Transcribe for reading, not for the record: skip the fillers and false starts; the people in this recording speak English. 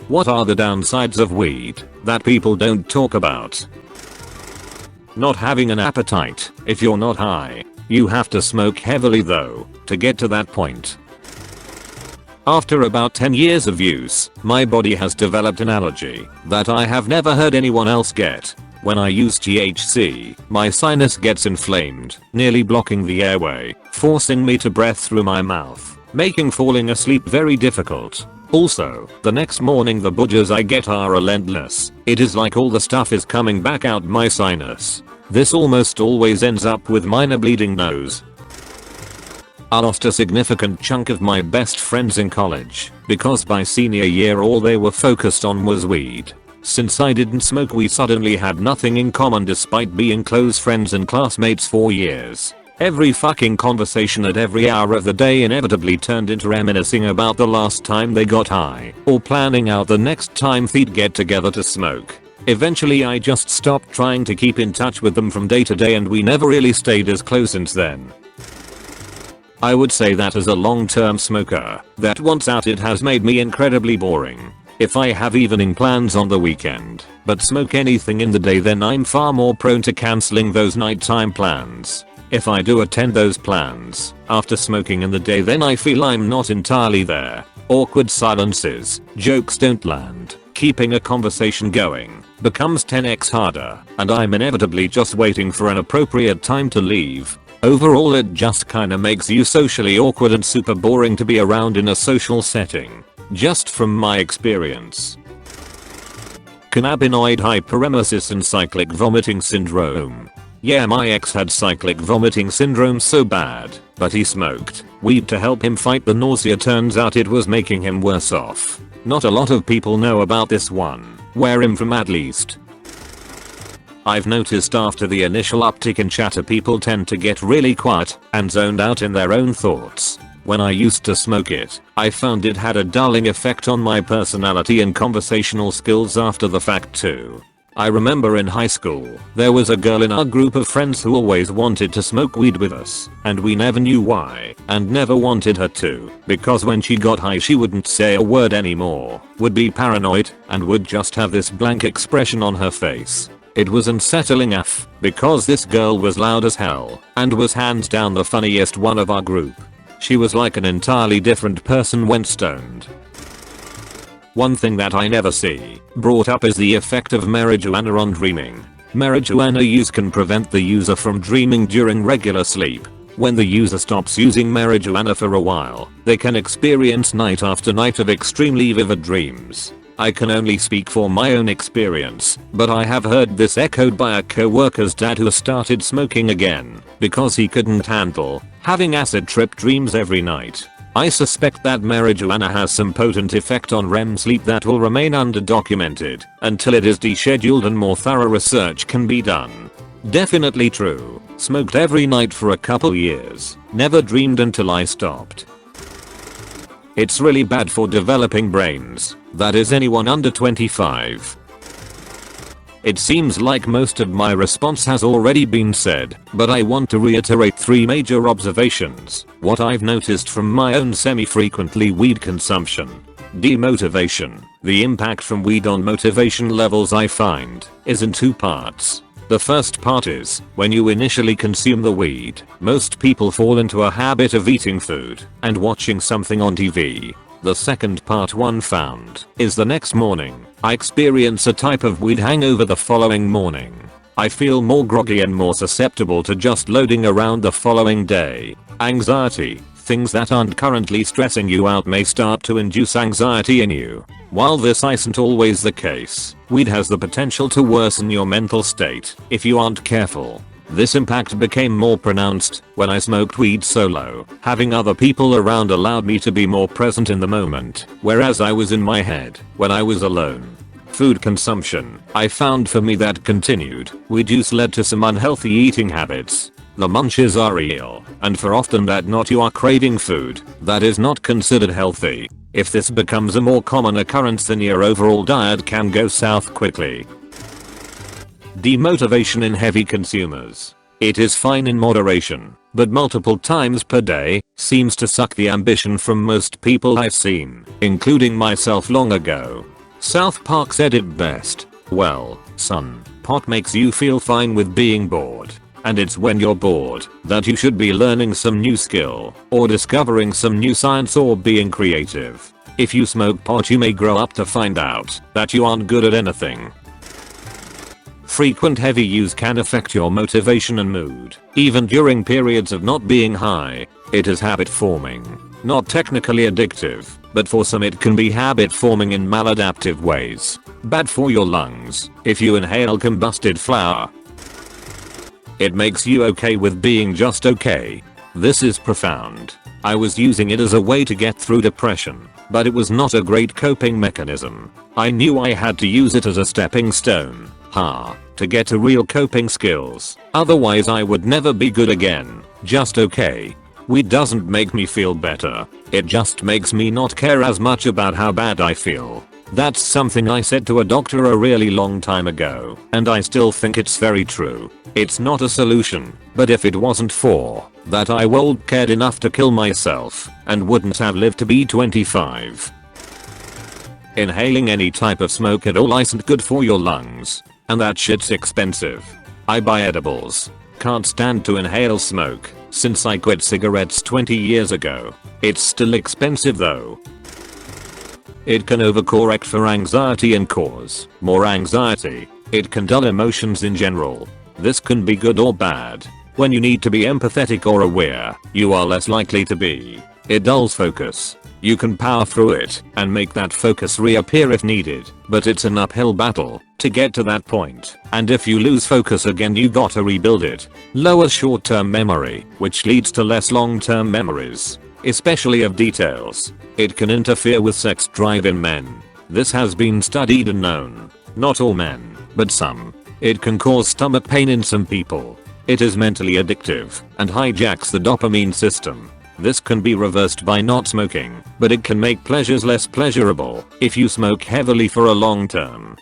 What are the downsides of weed that people don't talk about? Not having an appetite if you're not high. You have to smoke heavily though to get to that point. After about 10 years of use, my body has developed an allergy that I have never heard anyone else get. When I use THC, my sinus gets inflamed, nearly blocking the airway, forcing me to breathe through my mouth, making falling asleep very difficult. Also, the next morning the budgers I get are relentless. It is like all the stuff is coming back out my sinus. This almost always ends up with minor bleeding nose. I lost a significant chunk of my best friends in college because by senior year all they were focused on was weed. Since I didn't smoke, we suddenly had nothing in common despite being close friends and classmates for years. Every fucking conversation at every hour of the day inevitably turned into reminiscing about the last time they got high or planning out the next time they'd get together to smoke. Eventually I just stopped trying to keep in touch with them from day to day and we never really stayed as close since then. I would say that as a long-term smoker, that once out it has made me incredibly boring. If I have evening plans on the weekend, but smoke anything in the day, then I'm far more prone to cancelling those nighttime plans. If I do attend those plans after smoking in the day, then I feel I'm not entirely there. Awkward silences, jokes don't land, keeping a conversation going becomes 10x harder, and I'm inevitably just waiting for an appropriate time to leave. Overall it just kinda makes you socially awkward and super boring to be around in a social setting. Just from my experience. Cannabinoid hyperemesis and cyclic vomiting syndrome. Yeah, my ex had cyclic vomiting syndrome so bad, but he smoked weed to help him fight the nausea. Turns out it was making him worse off. Not a lot of people know about this one, where I'm from at least. I've noticed after the initial uptick in chatter, people tend to get really quiet and zoned out in their own thoughts. When I used to smoke it, I found it had a dulling effect on my personality and conversational skills after the fact too. I remember in high school, there was a girl in our group of friends who always wanted to smoke weed with us, and we never knew why, and never wanted her to, because when she got high she wouldn't say a word anymore, would be paranoid, and would just have this blank expression on her face. It was unsettling AF, because this girl was loud as hell, and was hands down the funniest one of our group. She was like an entirely different person when stoned. One thing that I never see brought up is the effect of marijuana on dreaming. Marijuana use can prevent the user from dreaming during regular sleep. When the user stops using marijuana for a while, they can experience night after night of extremely vivid dreams. I can only speak for my own experience, but I have heard this echoed by a co-worker's dad who started smoking again because he couldn't handle having acid trip dreams every night. I suspect that marijuana has some potent effect on REM sleep that will remain underdocumented until it is descheduled and more thorough research can be done. Definitely true. Smoked every night for a couple years. Never dreamed until I stopped. It's really bad for developing brains. That is anyone under 25. It seems like most of my response has already been said, but I want to reiterate 3 major observations. What I've noticed from my own semi-frequently weed consumption. Demotivation. The impact from weed on motivation levels I find is in 2 parts. The first part is, when you initially consume the weed, most people fall into a habit of eating food and watching something on TV. The second part one found is the next morning, I experience a type of weed hangover the following morning. I feel more groggy and more susceptible to just loading around the following day. Anxiety. Things that aren't currently stressing you out may start to induce anxiety in you. While this isn't always the case, weed has the potential to worsen your mental state if you aren't careful. This impact became more pronounced when I smoked weed solo. Having other people around allowed me to be more present in the moment, whereas I was in my head when I was alone. Food consumption. I found for me that continued weed use led to some unhealthy eating habits. The munches are real, and for often that not you are craving food that is not considered healthy. If this becomes a more common occurrence, then your overall diet can go south quickly. Demotivation in heavy consumers. It is fine in moderation, but multiple times per day seems to suck the ambition from most people I've seen, including myself long ago. South Park said it best. Well, son, pot makes you feel fine with being bored. And it's when you're bored that you should be learning some new skill, or discovering some new science, or being creative. If you smoke pot, you may grow up to find out that you aren't good at anything. Frequent heavy use can affect your motivation and mood, even during periods of not being high. It is habit forming. Not technically addictive, but for some it can be habit forming in maladaptive ways. Bad for your lungs if you inhale combusted flour. It makes you okay with being just okay. This is profound. I was using it as a way to get through depression, but it was not a great coping mechanism. I knew I had to use it as a stepping stone, to get to real coping skills. Otherwise I would never be good again. Just okay. Weed doesn't make me feel better. It just makes me not care as much about how bad I feel. That's something I said to a doctor a really long time ago, and I still think it's very true. It's not a solution, but if it wasn't for that, I would cared enough to kill myself and wouldn't have lived to be 25. Inhaling any type of smoke at all isn't good for your lungs, and that shit's expensive. I buy edibles. Can't stand to inhale smoke since I quit cigarettes 20 years ago. It's still expensive though. It can overcorrect for anxiety and cause more anxiety. It can dull emotions in general. This can be good or bad. When you need to be empathetic or aware, you are less likely to be. It dulls focus. You can power through it and make that focus reappear if needed, but it's an uphill battle to get to that point. And if you lose focus again, you gotta rebuild it. Lower short-term memory, which leads to less long-term memories, especially of details. It can interfere with sex drive in men. This has been studied and known. Not all men, but some. It can cause stomach pain in some people. It is mentally addictive and hijacks the dopamine system. This can be reversed by not smoking, but it can make pleasures less pleasurable if you smoke heavily for a long term.